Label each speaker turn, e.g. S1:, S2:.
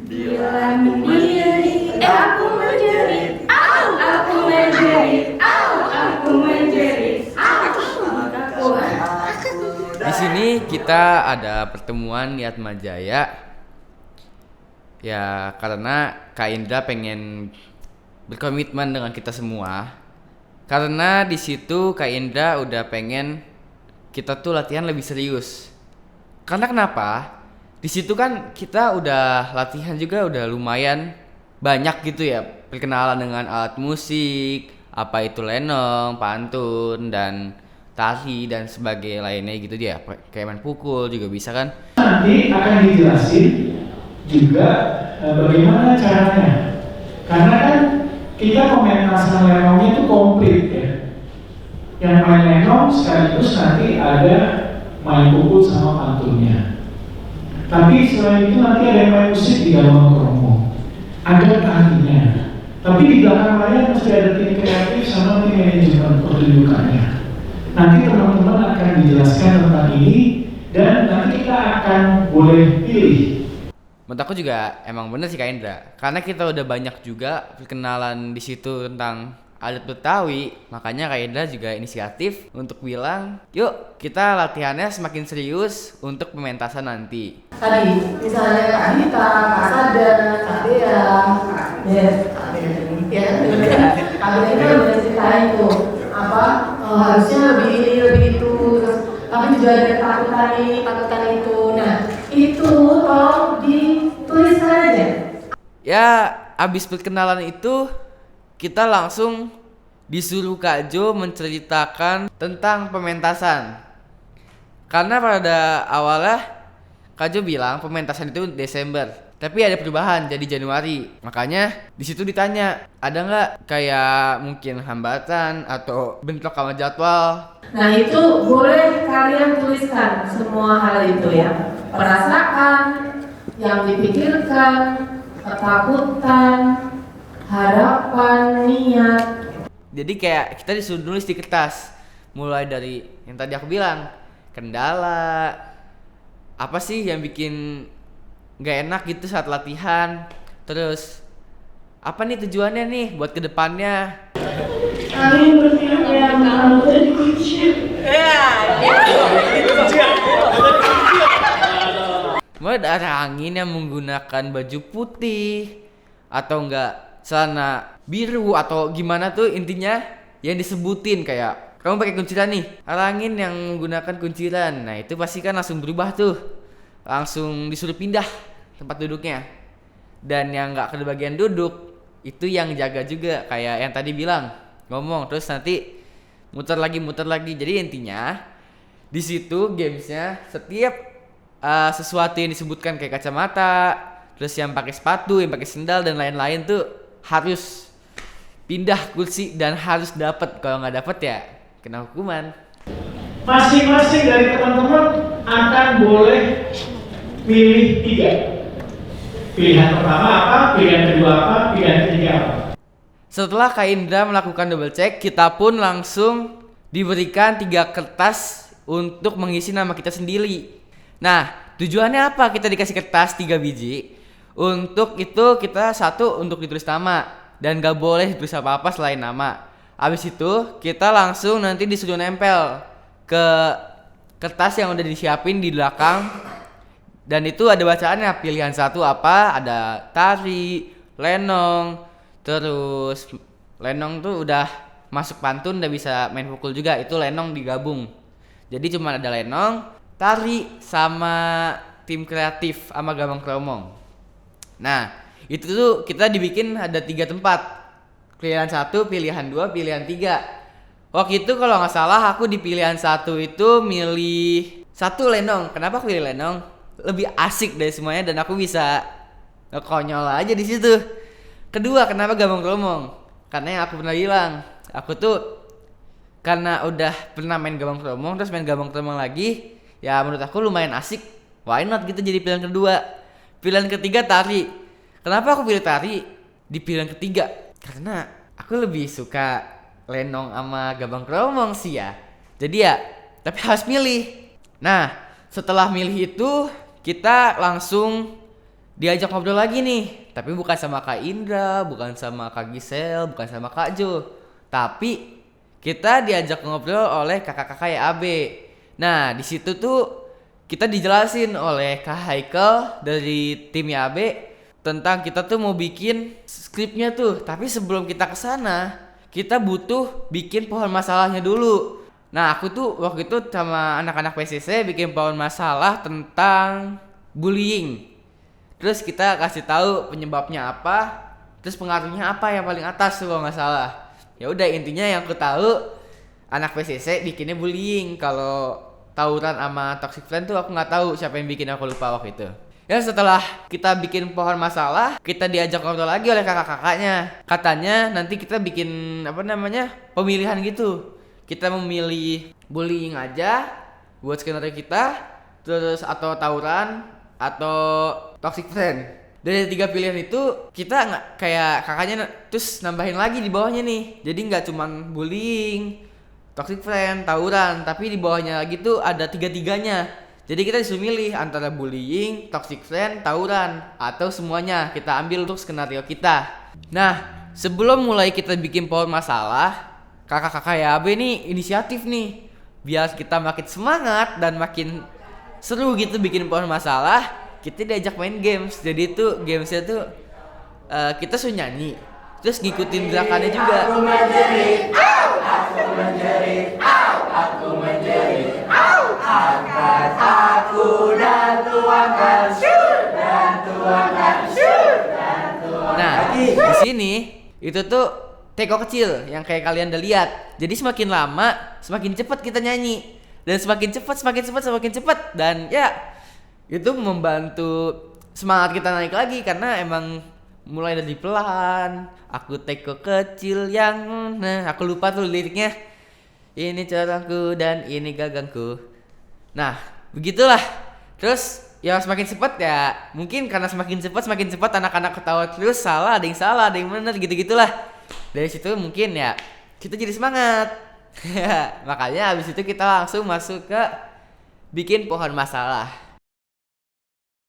S1: Bila menjerit, aku menjerit, aku menjerit, aku menjerit, aku.
S2: Di sini kita ada pertemuan di Atma Jaya. Ya, karena Kak Indra pengen berkomitmen dengan kita semua. Karena di situ Kak Indra udah pengen kita tuh latihan lebih serius. Karena kenapa? Di situ kan kita udah latihan juga udah lumayan banyak gitu ya, perkenalan dengan alat musik, apa itu lenong, pantun dan tari dan sebagai lainnya gitu dia. Kayak main pukul juga bisa kan?
S3: Nanti akan dijelasin juga bagaimana caranya. Karena kan kita pementasan lenongnya itu komplit ya. Yang main lenong sekaligus nanti ada main pukul sama pantunnya. Tapi selain itu nanti ada yang main musik di dalam kromo, ada tarinya. Tapi di belakang layar mesti ada tim kreatif sama tim manajemen pertunjukannya. Nanti teman-teman akan dijelaskan tentang ini dan nanti kita akan boleh pilih.
S2: Menurut aku juga emang bener sih Kak Indra, karena kita udah banyak juga perkenalan di situ tentang adat Betawi, makanya Kak Indra juga inisiatif untuk bilang, yuk kita latihannya semakin serius untuk pementasan nanti.
S1: Tadi misalnya Kak Dita, Kak Sada, Kak Dea, Kak Dea itu udah ceritain tuh apa harusnya lebih ini lebih itu, terus tapi juga ada ketakutan ini ketakutan itu. Nah itu tolong dituliskan aja.
S2: Ya, abis perkenalan itu kita langsung disuruh Kak Jo menceritakan tentang pementasan. Karena pada awalnya Kak Jo bilang pementasan itu Desember, tapi ada perubahan jadi Januari. Makanya di situ ditanya, ada nggak kayak mungkin hambatan atau bentrok sama jadwal?
S1: Nah itu boleh kalian tuliskan semua hal itu ya, perasaan, yang dipikirkan, ketakutan, harapan, niat.
S2: Jadi kayak kita disuruh nulis di kertas, mulai dari yang tadi aku bilang, kendala, apa sih yang bikin gak enak gitu saat latihan, terus apa nih tujuannya nih buat kedepannya.
S1: Kami bersiap yang kalau jadi kunci.
S2: Mulai dari angin yang menggunakan baju putih atau enggak celana biru atau gimana tuh, intinya yang disebutin kayak kamu pakai kunciran nih, arah angin yang menggunakan kunciran. Nah itu pasti kan langsung berubah tuh, langsung disuruh pindah tempat duduknya. Dan yang nggak kebagian duduk itu yang jaga juga, kayak yang tadi bilang ngomong terus nanti muter lagi. Jadi intinya di situ gamesnya setiap sesuatu yang disebutkan kayak kacamata, terus yang pakai sepatu, yang pakai sendal dan lain-lain tuh harus pindah kursi dan harus dapat. Kalau nggak dapat ya kena hukuman.
S3: Masing-masing dari teman-teman akan boleh pilih 3. Pilihan pertama apa, pilihan kedua apa, pilihan ketiga apa.
S2: Setelah Kak Indra melakukan double check, kita pun langsung diberikan 3 kertas untuk mengisi nama kita sendiri. Nah, tujuannya apa kita dikasih kertas 3 biji? Untuk itu kita satu untuk ditulis nama dan gak boleh ditulis apa-apa selain nama. Habis itu kita langsung nanti disuruh nempel ke kertas yang udah disiapin di belakang. Dan itu ada bacaannya, pilihan 1 apa? Ada tari, lenong, terus lenong tuh udah masuk pantun, udah bisa main pukul juga, itu lenong digabung. Jadi cuma ada lenong, tari sama tim kreatif sama gabang kromong. Nah itu tuh kita dibikin ada 3 tempat, pilihan 1, pilihan 2, pilihan 3. Waktu itu kalau nggak salah aku di pilihan 1 itu milih 1 lenong. Kenapa aku pilih lenong? Lebih asik dari semuanya dan aku bisa ngekonyol aja di situ. Kedua, kenapa gabang kromong? Karena yang aku pernah bilang, aku tuh karena udah pernah main gabang kromong terus main gabang kromong lagi, ya menurut aku lumayan asik. Why not gitu jadi pilihan kedua. Pilihan ketiga tari. Kenapa aku pilih tari di pilihan ketiga? Karena aku lebih suka lenong sama gabang kromong sih ya. Jadi ya, tapi harus milih. Nah, setelah milih itu kita langsung diajak ngobrol lagi nih, tapi bukan sama Kak Indra, bukan sama Kak Gisel, bukan sama Kak Jo, tapi kita diajak ngobrol oleh kakak-kakak YAB. Nah, di situ tuh kita dijelasin oleh Kak Haikal dari tim YAB tentang kita tuh mau bikin skripnya tuh, tapi sebelum kita kesana kita butuh bikin pohon masalahnya dulu. Nah, aku tuh waktu itu sama anak-anak PCC bikin pohon masalah tentang bullying. Terus kita kasih tahu penyebabnya apa, terus pengaruhnya apa yang paling atas tuh kalau nggak salah. Ya udah, intinya yang aku tahu anak PCC bikinnya bullying. Kalau tawuran sama toxic friend tuh aku nggak tahu siapa yang bikin, aku lupa waktu itu. Ya setelah kita bikin pohon masalah, kita diajak ngobrol lagi oleh kakak-kakaknya. Katanya nanti kita bikin pemilihan gitu. Kita memilih bullying aja buat skenario kita, terus atau tawuran atau toxic friend. Dari 3 pilihan itu kita nggak kayak kakaknya terus nambahin lagi di bawahnya nih. Jadi nggak cuman bullying, toxic friend, tawuran, tapi di bawahnya lagi tuh ada 3-tiganya. Jadi kita disuruh milih antara bullying, toxic friend, tawuran, atau semuanya kita ambil untuk skenario kita. Nah, sebelum mulai kita bikin pohon masalah, kakak-kakak YAB nih inisiatif nih biar kita makin semangat dan makin seru gitu bikin pohon masalah. Kita diajak main games. Jadi itu gamesnya tuh kita suruh nyanyi, terus ngikutin gerakannya juga. Aku menjerit, aku menjerit, aku menjerit, angkat aku dan tuangkan, dan tuangkan, dan tuangkan. Nah, di sini itu tuh teko kecil yang kayak kalian udah lihat. Jadi semakin lama semakin cepat kita nyanyi, dan semakin cepat dan ya itu membantu semangat kita naik lagi karena emang mulai dari pelan. Aku teko kecil yang aku lupa tuh liriknya. Ini carangku dan ini gagangku. Nah, begitulah. Terus ya semakin cepat ya, mungkin karena semakin cepat anak-anak ketawa terus, ada yang benar gitu-gitulah. Dari situ mungkin ya kita jadi semangat. Makanya abis itu kita langsung masuk ke bikin pohon masalah.